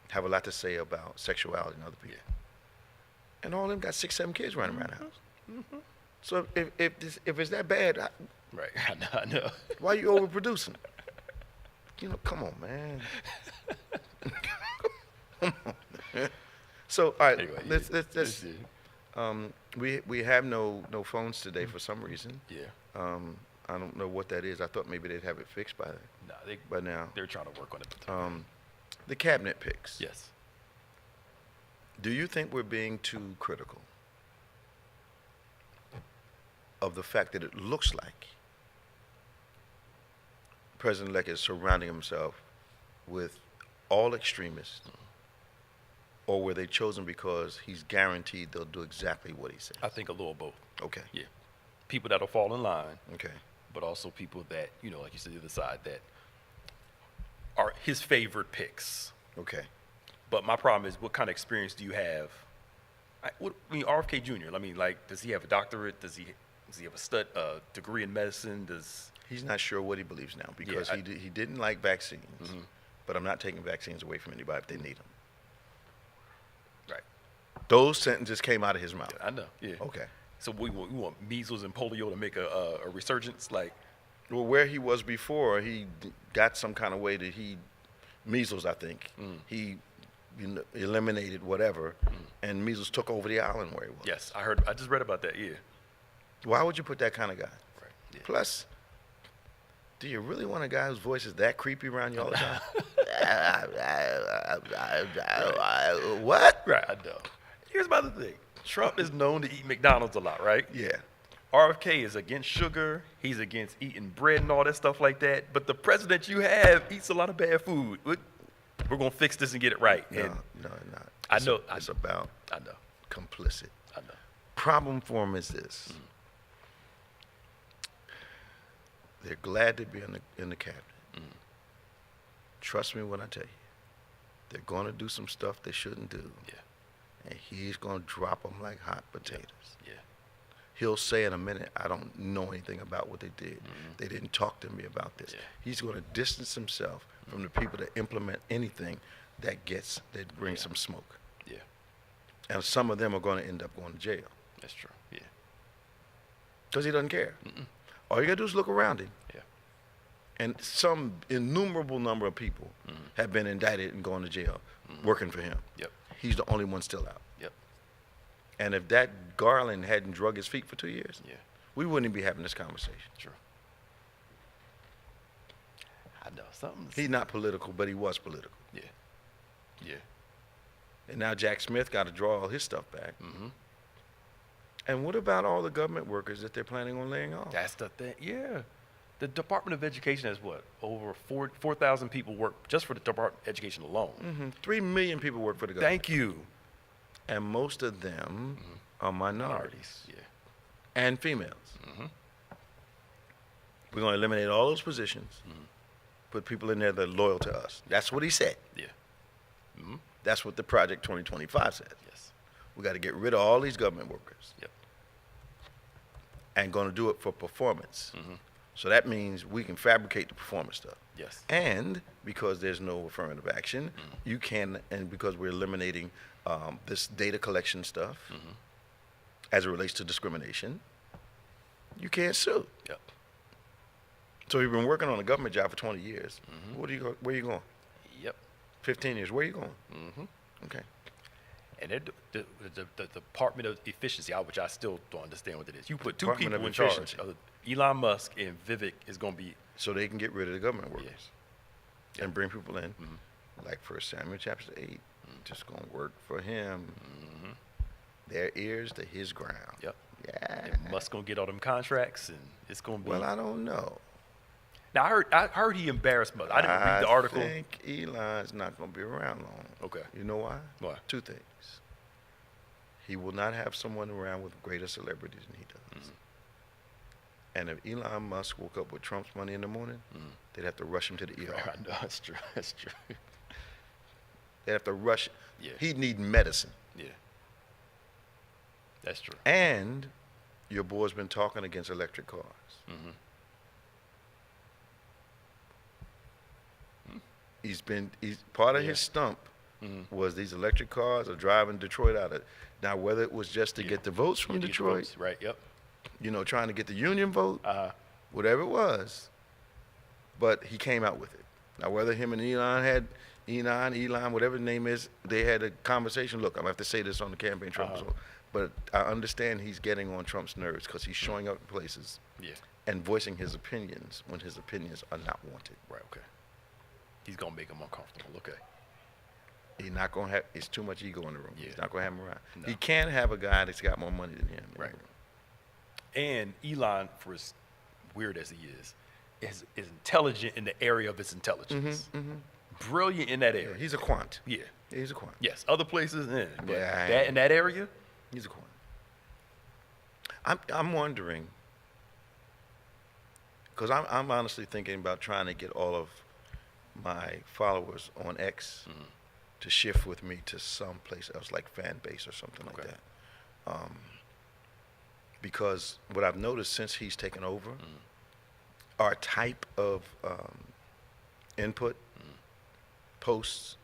have a lot to say about sexuality and other people. Yeah. And all of them got 6, 7 kids running around the house. So if it's that bad, Right. I know. why are you overproducing? Come on, man. Come on, man. So, all right, Anyway, let's we have no phones today for some reason. Yeah. I don't know what that is. I thought maybe they'd have it fixed by now. They're trying to work on it. The cabinet picks. Yes. Do you think we're being too critical of the fact that it looks like President-elect is surrounding himself with all extremists, or were they chosen because he's guaranteed they'll do exactly what he says? I think a little of both. Okay. Yeah. People that'll fall in line. Okay. But also people that, like you said, the other side, that are his favorite picks. Okay. But my problem is, what kind of experience do you have? RFK Jr., does he have a doctorate? Does he have a degree in medicine? He's not sure what he believes now because he didn't like vaccines, but I'm not taking vaccines away from anybody if they need them. Right. Those sentences came out of his mouth. I know. Yeah. Okay. So we want measles and polio to make a resurgence? Well, where he was before, he got some kind of way that measles, I think, he eliminated whatever, and measles took over the island where he was. Yes, I just read about that, yeah. Why would you put that kind of guy? Right. Yeah. Plus, do you really want a guy whose voice is that creepy around you all the time? What? Right, I know. Here's my other thing. Trump is known to eat McDonald's a lot, right? Yeah. RFK is against sugar. He's against eating bread and all that stuff like that. But the president you have eats a lot of bad food. We're going to fix this and get it right. No. I know. It's about I know. complicit. I know. Problem for him is this. They're glad to be in the cabinet. Trust me when I tell you. They're going to do some stuff they shouldn't do. Yeah. And he's going to drop them like hot potatoes. Yeah. He'll say in a minute, I don't know anything about what they did. They didn't talk to me about this. Yeah. He's going to distance himself from the people that implement anything that brings some smoke. Yeah. And some of them are going to end up going to jail. That's true. Yeah. Because he doesn't care. All you got to do is look around him. Yeah. And some innumerable number of people have been indicted and gone to jail working for him. Yep. He's the only one still out. Yep. And if that Garland hadn't drug his feet for 2 years, Yeah. we wouldn't be having this conversation. True. I know. Something's... He's not political, but he was political. Yeah. Yeah. And now Jack Smith got to draw all his stuff back. And what about all the government workers that they're planning on laying off? That's the thing. Yeah. The Department of Education has what? Over 4,000 people work just for the Department of Education alone. 3 million people work for the government. Thank you. And most of them are minorities. Yeah. And females. We're going to eliminate all those positions, put people in there that are loyal to us. That's what he said. Yeah. That's what the Project 2025 says. Yes. We got to get rid of all these government workers. Yep. And going to do it for performance. So that means we can fabricate the performance stuff. Yes. And because there's no affirmative action, you can, and because we're eliminating this data collection stuff as it relates to discrimination, you can't sue. Yep. So you've been working on a government job for 20 years. Where are you going? Yep. 15 years. Where are you going? Okay. And the Department of Efficiency, which I still don't understand what it is. You put two Department people of in charge. Efficiency. Elon Musk and Vivek is going to be. So they can get rid of the government workers Yeah. and bring people in, like 1 Samuel chapter 8, just going to work for him. Their ears to his ground. Yep. Yeah. And Musk going to get all them contracts, and it's going to be. Well, I don't know. Now, I heard he embarrassed Musk. I didn't read the article. I think Elon's not going to be around long. Okay. You know why? Why? 2 things. He will not have someone around with greater celebrity than he does. And if Elon Musk woke up with Trump's money in the morning, they'd have to rush him to the ER. I know, that's true. That's true. They'd have to rush. Yeah. He'd need medicine. Yeah. That's true. And your boy's been talking against electric cars. He's part of his stump was these electric cars are driving Detroit out of. Now, whether it was just to get the votes from Detroit, Votes, right? Yep. you know, trying to get the union vote, whatever it was, but he came out with it. Now, whether him and Elon, whatever his name is, they had a conversation. Look, I'm gonna have to say this on the campaign trail, but I understand he's getting on Trump's nerves because he's showing up in places and voicing his opinions when his opinions are not wanted. Right. Okay. He's gonna make him uncomfortable. Okay. He's not gonna have. It's too much ego in the room. Yeah. He's not gonna have him around. No. He can't have a guy that's got more money than him. Right. And Elon, for as weird as he is intelligent in the area of his intelligence. Brilliant in that area. Yeah, he's a quant. Yeah. He's a quant. Yes. Other places, but Yeah. that in that area, He's a quant. I'm wondering, because I'm honestly thinking about trying to get all of my followers on X to shift with me to some place else, like fan base or something like that. Because what I've noticed since he's taken over, our type of input, posts,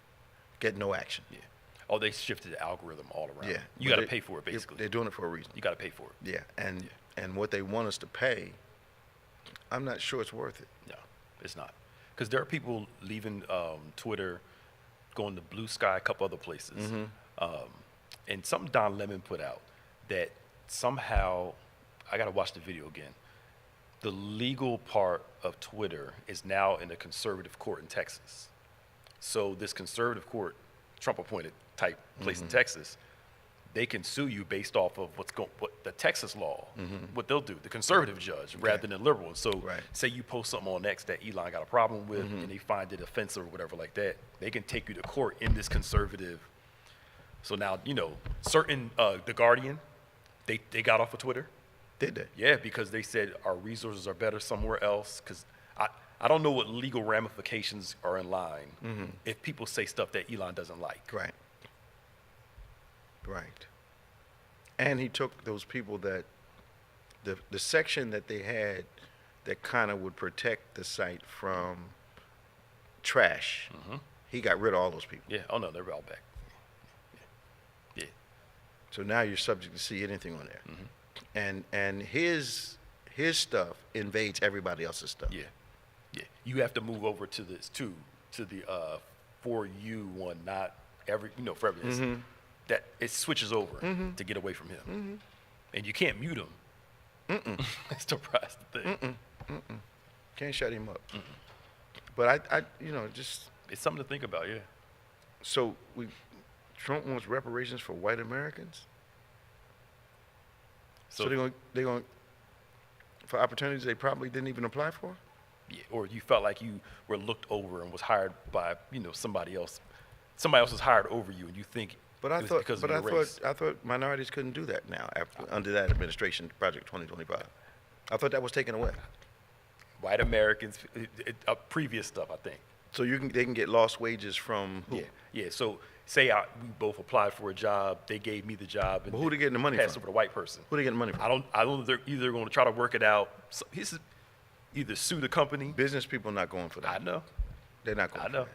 get no action. yeah. Oh, they shifted the algorithm all around. Yeah. You But got to pay for it, basically. They're doing it for a reason. You got to pay for it. Yeah. And what they want us to pay, I'm not sure it's worth it. No, it's not. Because there are people leaving Twitter, going to Blue Sky, a couple other places. And something Don Lemon put out that somehow, I got to watch the video again, the legal part of Twitter is now in a conservative court in Texas. So this conservative court, Trump-appointed type place in Texas, they can sue you based off of what the Texas law, what they'll do, the conservative judge, rather than liberal. And so say you post something on X that Elon got a problem with and they find it offensive or whatever like that, they can take you to court in this conservative. So now, you know, certain, The Guardian, they got off of Twitter. Did they? Yeah, because they said our resources are better somewhere else. Because I don't know what legal ramifications are in line if people say stuff that Elon doesn't like. Right. Right. And he took those people that, the section that they had that kind of would protect the site from trash, he got rid of all those people. Yeah. Oh, no, they're all back. Yeah. So now you're subject to see anything on there. And his stuff invades everybody else's stuff. Yeah. Yeah. You have to move over to this, to the For You one, not every, for everything. That it switches over to get away from him. And you can't mute him. It's the price thing. Can't shut him up. But I just. It's something to think about, yeah. So Trump wants reparations for white Americans? So they're going for opportunities they probably didn't even apply for? Yeah, or you felt like you were looked over and was hired by, somebody else. Somebody else was hired over you, and you think it was because of your race. I thought minorities couldn't do that now under that administration, Project 2025. I thought that was taken away. White Americans, previous stuff, I think. So they can get lost wages from who? Yeah. So say we both applied for a job, they gave me the job, and who they getting the money passed from? over the white person. Who they getting the money from? I don't know. They're either going to try to work it out. So either sue the company. Business people not going for that. I know. They're not going. I know.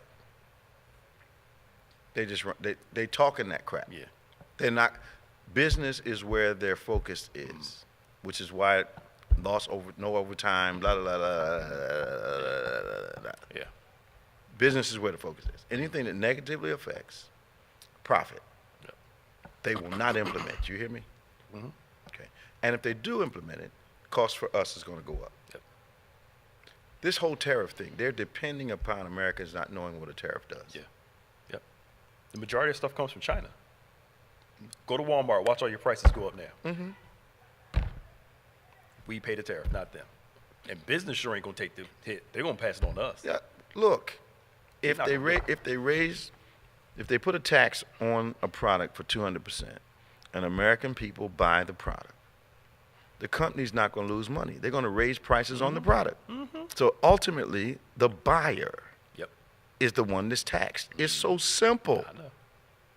They just they talking that crap. Yeah. They're not. Business is where their focus is, which is why no overtime. Blah blah blah blah blah blah. Yeah. Business is where the focus is. Anything that negatively affects profit, they will not implement. You hear me? Mm-hmm. Okay. And if they do implement it, cost for us is going to go up. Yep. This whole tariff thing, they're depending upon Americans not knowing what a tariff does. Yeah. Yep. The majority of stuff comes from China. Go to Walmart, watch all your prices go up now. Mm-hmm. We pay the tariff, not them. And business sure ain't gonna take the hit. They're gonna pass it on to us. Yeah. Look, if they put a tax on a product for 200%, and American people buy the product, the company's not going to lose money. They're going to raise prices on the product. Mm-hmm. So ultimately, the buyer Yep. is the one that's taxed. It's so simple. I know.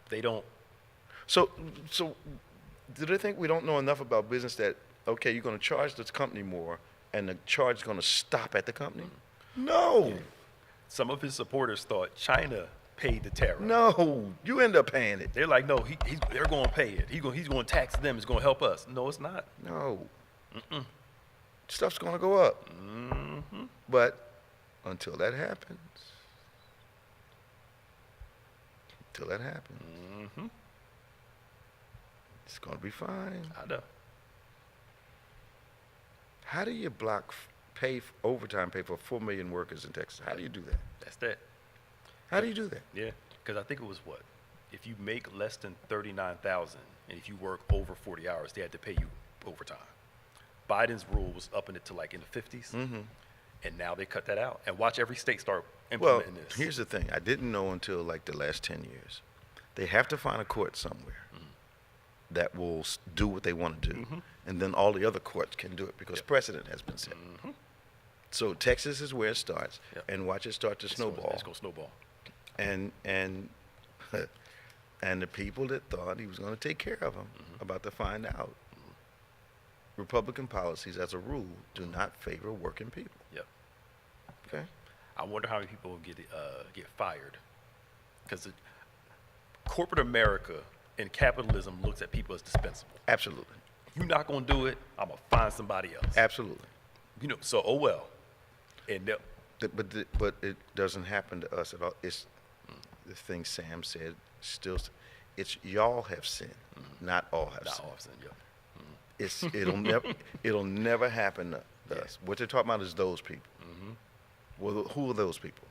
They don't. So do they think we don't know enough about business that, okay, you're going to charge this company more, and the charge is going to stop at the company? No. Yeah. Some of his supporters thought China paid the tariff. No, you end up paying it. They're like, no, they're going to pay it. He's going to tax them. It's going to help us. No, it's not. No. Mm-mm. Stuff's going to go up. Mm-hmm. But until that happens, Mm-hmm. it's going to be fine. I know. How do you block overtime pay for 4 million workers in Texas? How do you do that? That's that. How do you do that? Yeah, because I think it was what? If you make less than $39,000 and if you work over 40 hours, they had to pay you overtime. Biden's rule was upping it to like in the 50s, and now they cut that out. And watch every state start implementing this. Here's the thing. I didn't know until like the last 10 years. They have to find a court somewhere that will do what they want to do, and then all the other courts can do it because precedent has been set. So Texas is where it starts, and watch it start to snowball. It's going to snowball. And the people that thought he was going to take care of them about to find out. Republican policies, as a rule, do not favor working people. Yep. Okay. I wonder how many people get fired because corporate America and capitalism looks at people as dispensable. Absolutely. You're not going to do it. I'm going to find somebody else. Absolutely. So oh well. And but it doesn't happen to us at all. It's the thing Sam said. It's y'all have sinned, not all have sinned. Not all have sinned. It's it'll never happen to us. What they're talking about is those people. Well, who are those people?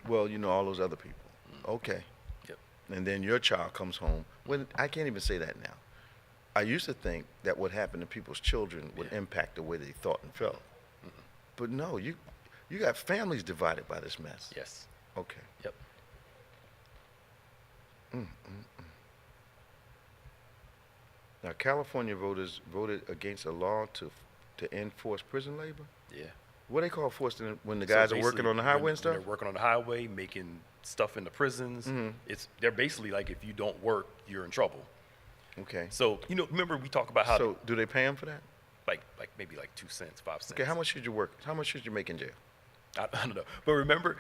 Well, all those other people. Okay. Yep. And then your child comes home. I can't even say that now. I used to think that what happened to people's children would impact the way they thought and felt. But no, you got families divided by this mess. Yes. Okay. Yep. Now, California voters voted against a law to enforce prison labor. Yeah. What they call forced when the guys are working on the highway and stuff? They're working on the highway, making stuff in the prisons. They're basically like, if you don't work, you're in trouble. Okay. So remember we talked about how. So do they pay them for that? Like maybe like 2 cents, 5 cents. Okay. How much should you work? How much should you make in jail? I don't know. But remember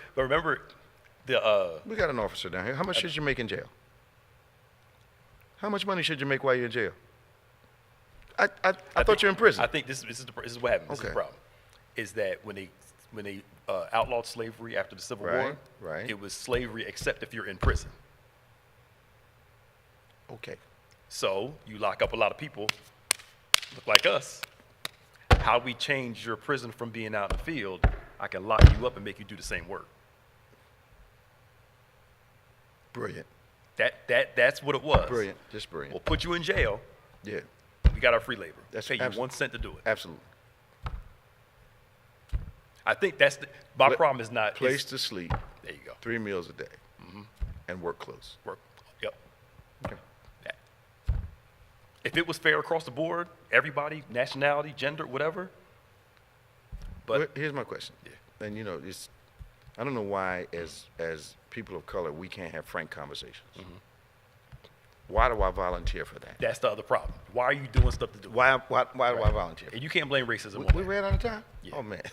the. We got an officer down here. How much should you make in jail? How much money should you make while you're in jail? I thought you're in prison. I think this is what happened. This is the problem. Is that when they outlawed slavery after the Civil War, it was slavery except if you're in prison. Okay. So you lock up a lot of people, look like us. How we change your prison from being out in the field, I can lock you up and make you do the same work. Brilliant. That's what it was. Brilliant. Just brilliant. We'll put you in jail. Yeah. We got our free labor. That's pay you 1 cent to do it. Absolutely. I think that's my problem is not place to sleep. There you go. 3 meals a day, and work clothes. Work. Yep. Okay. Yeah. If it was fair across the board, everybody, nationality, gender, whatever. But Well, here's my question. Yeah. And it's I don't know why as people of color we can't have frank conversations. Why do I volunteer for that? that's the other problem. Why are you doing stuff to do? Why do I volunteer? And you can't blame racism. We ran out of time? Yeah. Oh, man.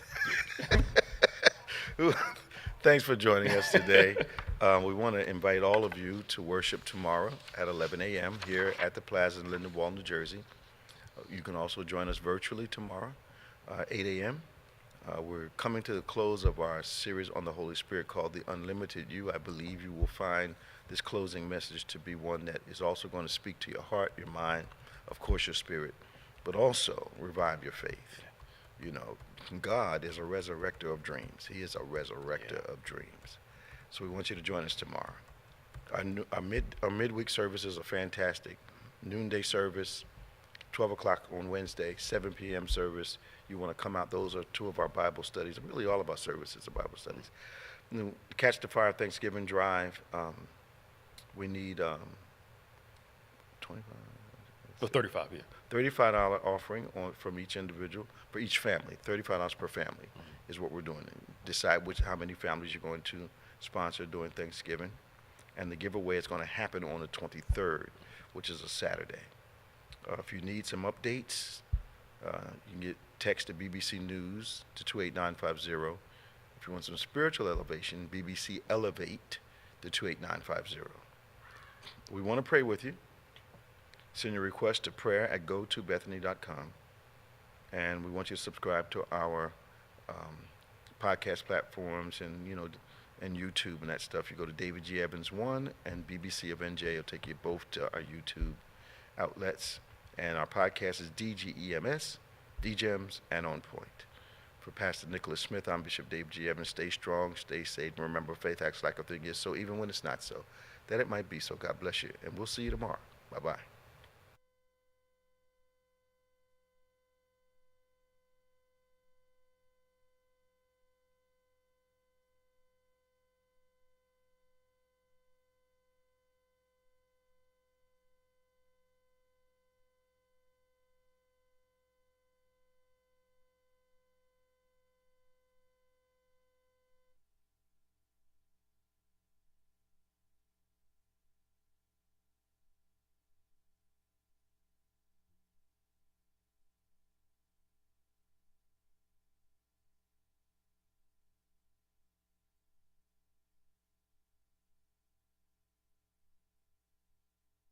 Thanks for joining us today. We want to invite all of you to worship tomorrow at 11 a.m. here at the Plaza in Lindenwold, New Jersey. You can also join us virtually tomorrow, 8 a.m. We're coming to the close of our series on the Holy Spirit called The Unlimited You. I believe you will find this closing message to be one that is also going to speak to your heart, your mind, of course your spirit, but also revive your faith. God is a resurrector of dreams. He is a resurrector of dreams. So we want you to join us tomorrow. Our midweek services are fantastic. Noonday service, 12 o'clock on Wednesday, 7 p.m. service. You want to come out. Those are 2 of our Bible studies. Really all of our services are Bible studies. Catch the Fire Thanksgiving Drive. We need 25. So 35, yeah. $35 offering from each individual, for each family. $35 per family is what we're doing. Decide how many families you're going to sponsor during Thanksgiving. And the giveaway is going to happen on the 23rd, which is a Saturday. If you need some updates, you can text to BBC News to 28950. If you want some spiritual elevation, BBC Elevate to 28950. We want to pray with you. Send your request to prayer@gotobethany.com. And we want you to subscribe to our podcast platforms and YouTube and that stuff. You go to David G. Evans 1 and BBC of NJ. It'll take you both to our YouTube outlets. And our podcast is DGEMS, DGEMS, and On Point. For Pastor Nicholas Smith, I'm Bishop David G. Evans. Stay strong, stay safe, and remember, faith acts like a thing is so even when it's not so, that it might be so. God bless you, and we'll see you tomorrow. Bye-bye.